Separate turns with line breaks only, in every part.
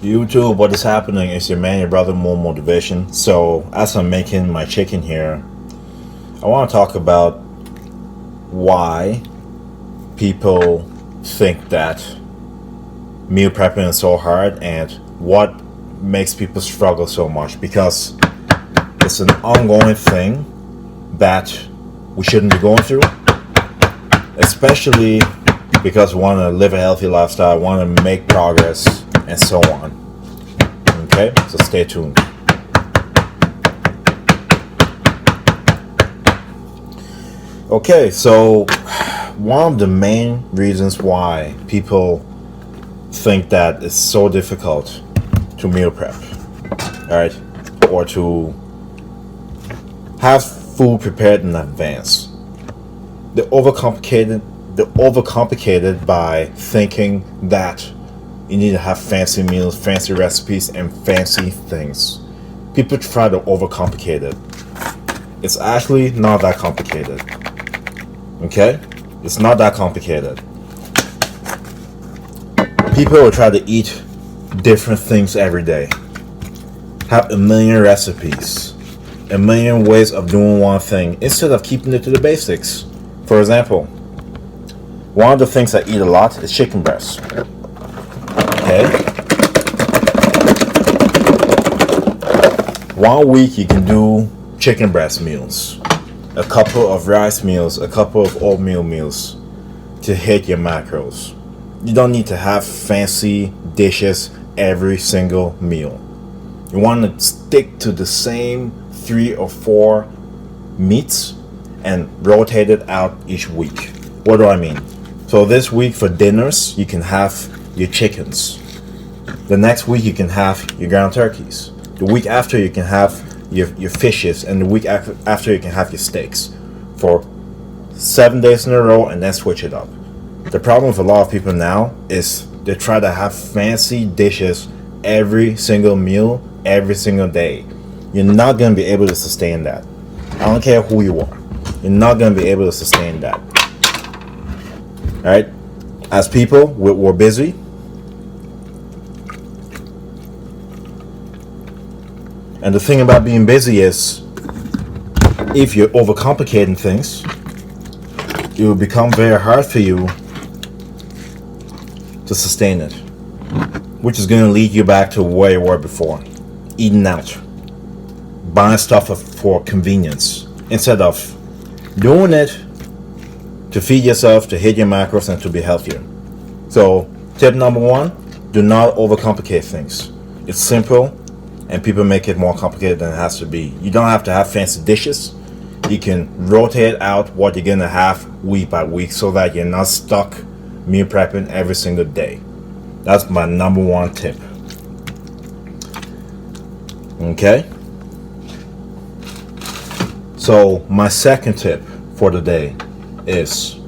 YouTube, what is happening is your man, your brother, more motivation. So, as I'm making my chicken here, I want to talk about why people think that meal prepping is so hard and what makes people struggle so much, because it's an ongoing thing that we shouldn't be going through, especially because we want to live a healthy lifestyle, want to make progress, and so on. Okay, so stay tuned. Okay, so one of the main reasons why people think that it's so difficult to meal prep, all right, or to have food prepared in advance, they're overcomplicated by thinking that you need to have fancy meals, fancy recipes, and fancy things. People try to overcomplicate it. It's actually not that complicated. Okay? It's not that complicated. People will try to eat different things every day. Have a million recipes, a million ways of doing one thing, instead of keeping it to the basics. For example, one of the things I eat a lot is chicken breast. Okay? 1 week you can do chicken breast meals, a couple of rice meals, a couple of oatmeal meals to hit your macros. You don't need to have fancy dishes every single meal. You want to stick to the same 3 or 4 meats and rotate it out each week. What do I mean? So this week for dinners, you can have your chickens. The next week you can have your ground turkeys. The week after you can have your fishes, and the week after you can have your steaks for 7 days in a row, and then switch it up. The problem with a lot of people now is they try to have fancy dishes every single meal, every single day. You're not going to be able to sustain that. I don't care who you are. You're not going to be able to sustain that. Alright? As people, we're busy. And the thing about being busy is, if you're overcomplicating things, it will become very hard for you to sustain it, which is going to lead you back to where you were before, eating out, buying stuff for convenience, instead of doing it to feed yourself, to hit your macros, and to be healthier. So, tip number 1, do not overcomplicate things. It's simple, and people make it more complicated than it has to be. You don't have to have fancy dishes. You can rotate out what you're gonna have week by week, so that you're not stuck meal prepping every single day. That's my number 1 tip. Okay? So my second tip for the day is,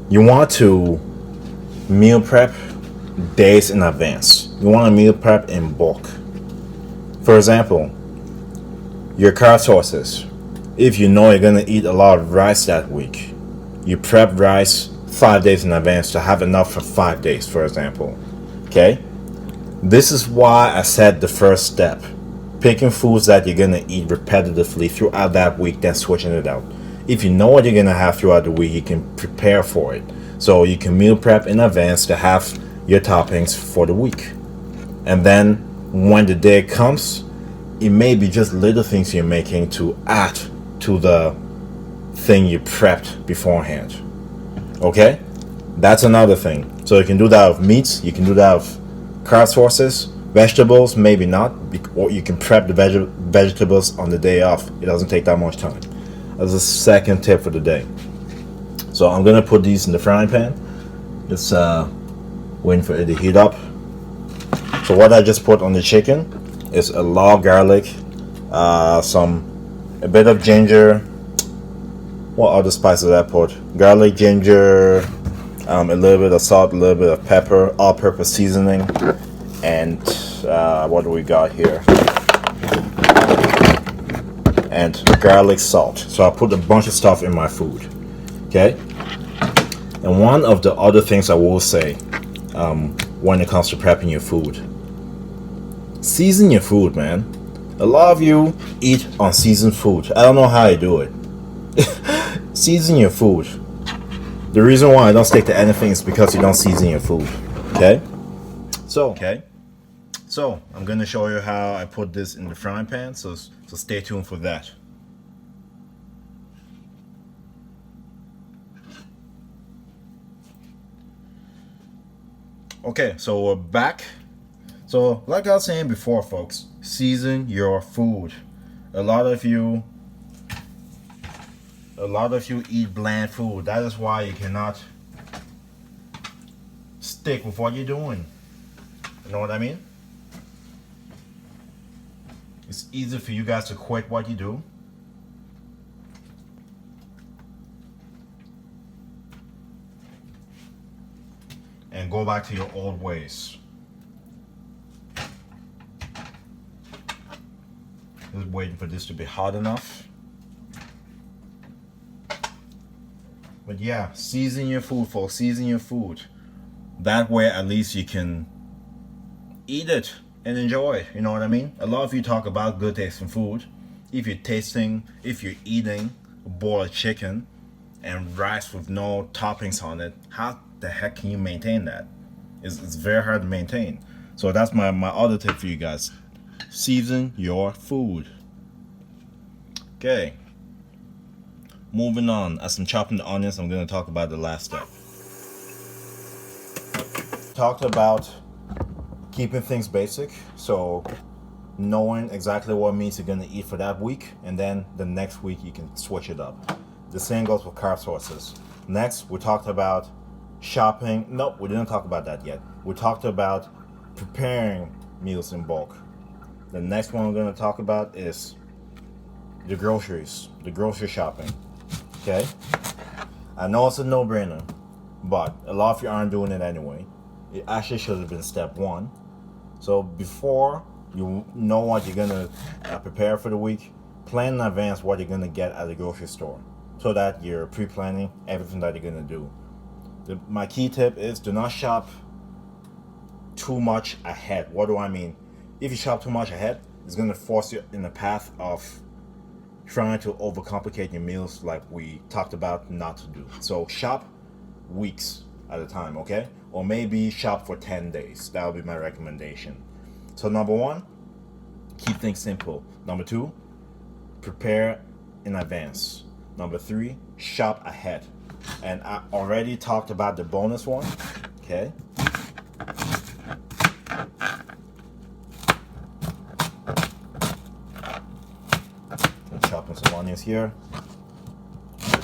you want to meal prep days in advance. You want to meal prep in bulk. For example, your carb sources. If you know you're going to eat a lot of rice that week, you prep rice 5 days in advance to have enough for 5 days, for example. Okay? This is why I said the first step. Picking foods that you're going to eat repetitively throughout that week, then switching it out. If you know what you're going to have throughout the week, you can prepare for it. So you can meal prep in advance to have your toppings for the week. And then when the day comes, it may be just little things you're making to add to the thing you prepped beforehand. Okay? That's another thing. So you can do that with meats, you can do that with carb sources, vegetables, maybe not, or you can prep the vegetables on the day off. It doesn't take that much time. That's the second tip for the day. So I'm gonna put these in the frying pan. Just waiting for it to heat up. So what I just put on the chicken is a lot of garlic, a bit of ginger. What other spices I put? Garlic, ginger, a little bit of salt, a little bit of pepper, all-purpose seasoning, and what do we got here? And garlic salt. So I put a bunch of stuff in my food. Okay? And one of the other things I will say when it comes to prepping your food, Season your food, man. A lot of you eat unseasoned food. I don't know how you do it. Season your food. The reason why I don't stick to anything is because you don't season your food. Okay? So I'm gonna show you how I put this in the frying pan, so stay tuned for that. Okay, so we're back. So like I was saying before, folks, season your food. A lot of you eat bland food. That is why you cannot stick with what you're doing. You know what I mean? It's easy for you guys to quit what you do. And go back to your old ways. Just waiting for this to be hot enough. But yeah, season your food, folks. Season your food. That way, at least you can eat it and enjoy it. You know what I mean? A lot of you talk about good tasting food. If you're eating a boiled chicken and rice with no toppings on it, how the heck can you maintain that? It's very hard to maintain. So that's my other tip for you guys. Season your food. Okay. Moving on. As I'm chopping the onions, I'm going to talk about the last step. Talked about keeping things basic, so knowing exactly what meats you're going to eat for that week, and then the next week you can switch it up. The same goes with carb sources. Next, we talked about shopping. Nope, we didn't talk about that yet. We talked about preparing meals in bulk. The next one we're going to talk about is the groceries, the grocery shopping. Okay? I know it's a no-brainer, but a lot of you aren't doing it anyway. It actually should have been step one. So before you know what you're gonna prepare for the week, plan in advance what you're gonna get at the grocery store, so that you're pre-planning everything that you're gonna do. My key tip is do not shop too much ahead. What do I mean? If you shop too much ahead, it's gonna force you in the path of trying to overcomplicate your meals, like we talked about not to do. So shop weeks at a time, okay? Or maybe shop for 10 days. That would be my recommendation. So number one, keep things simple. Number two, prepare in advance. Number three, shop ahead. And I already talked about the bonus one, okay? I'm chopping some onions here.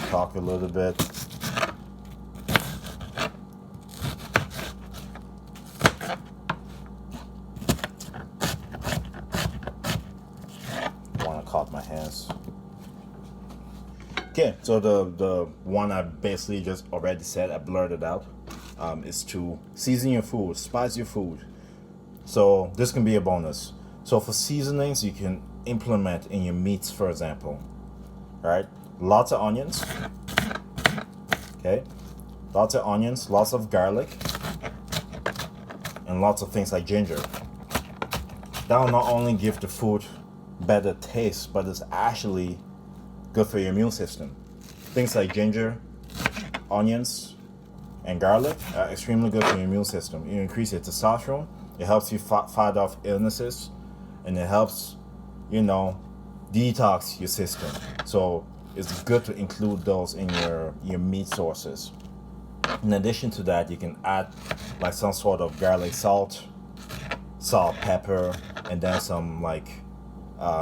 Talk a little bit. Caught my hands. Okay, so the one I basically just already said, I blurted out, is to season your food, spice your food. So this can be a bonus. So for seasonings, you can implement in your meats, for example. All right, lots of onions. Okay, lots of onions, lots of garlic, and lots of things like ginger. That will not only give the food better taste, but it's actually good for your immune system. Things like ginger, onions, and garlic are extremely good for your immune system. You increase your testosterone, it helps you fight off illnesses, and it helps, detox your system. So it's good to include those in your meat sources. In addition to that, you can add like some sort of garlic salt, pepper, and then some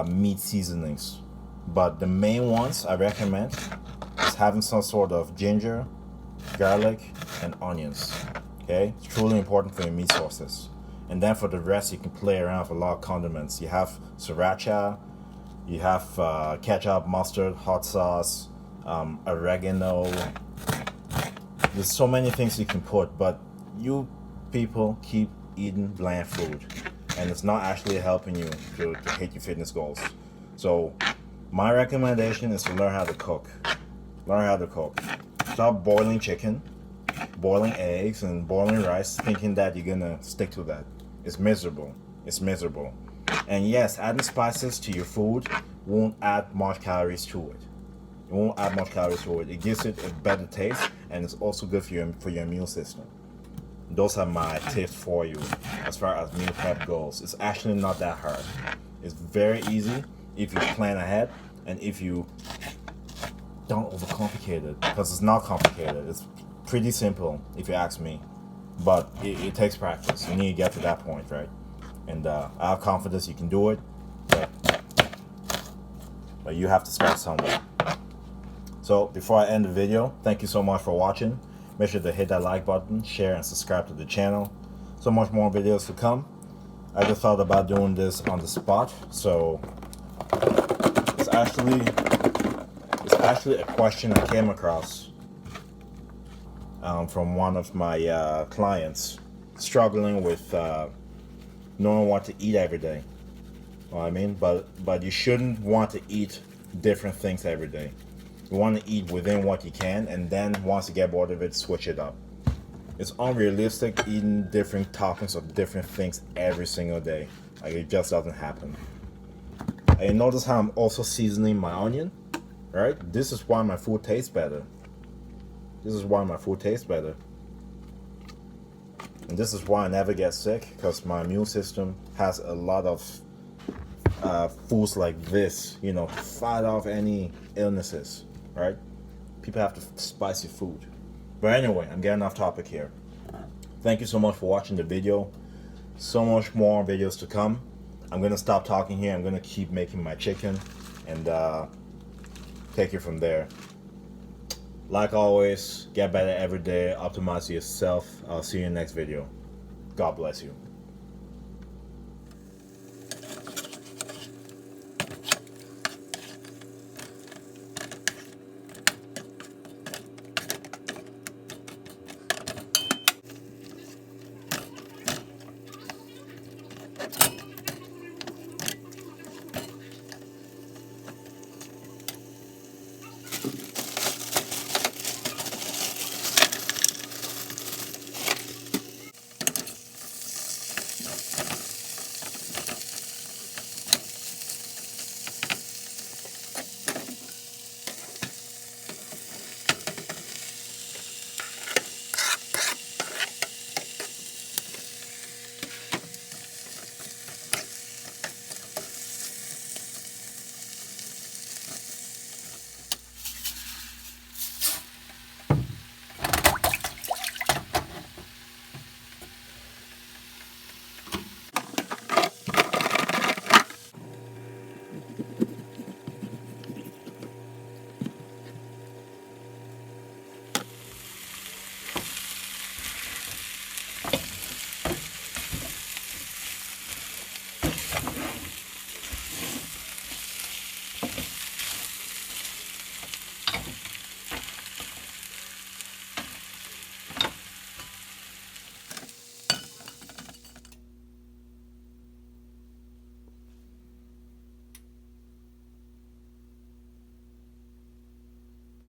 meat seasonings. But the main ones I recommend is having some sort of ginger, garlic, and onions. Okay, it's truly important for your meat sources. And then for the rest, you can play around with a lot of condiments. You have sriracha, you have ketchup, mustard, hot sauce, oregano. There's so many things you can put, but you people keep eating bland food, and it's not actually helping you to hit your fitness goals. So my recommendation is to learn how to cook. Learn how to cook. Stop boiling chicken, boiling eggs, and boiling rice, thinking that you're gonna stick to that. It's miserable. It's miserable. And yes, adding spices to your food won't add much calories to it. It won't add much calories to it. It gives it a better taste, and it's also good for your immune system. Those are my tips for you as far as meal prep goes. It's actually not that hard. It's very easy if you plan ahead and if you don't overcomplicate it, because it's not complicated. It's pretty simple if you ask me, but it takes practice. You need to get to that point, right? And I have confidence you can do it, but you have to start somewhere. So before I end the video, thank you so much for watching. Make sure to hit that like button, share, and subscribe to the channel. So much more videos to come. I just thought about doing this on the spot, so it's actually a question I came across from one of my clients struggling with knowing what to eat every day. You know what I mean? But you shouldn't want to eat different things every day. You want to eat within what you can, and then once you get bored of it, switch it up. It's unrealistic eating different toppings of different things every single day. Like, it just doesn't happen. And you notice how I'm also seasoning my onion, right? This is why my food tastes better. This is why my food tastes better. And this is why I never get sick, because my immune system has a lot of foods like this, you know, to fight off any illnesses, right? People have to spicy food. But anyway, I'm getting off topic here. Thank you so much for watching the video. So much more videos to come. I'm gonna stop talking here. I'm gonna keep making my chicken and take it from there. Like always, get better every day, optimize yourself. I'll see you in the next video. God bless you.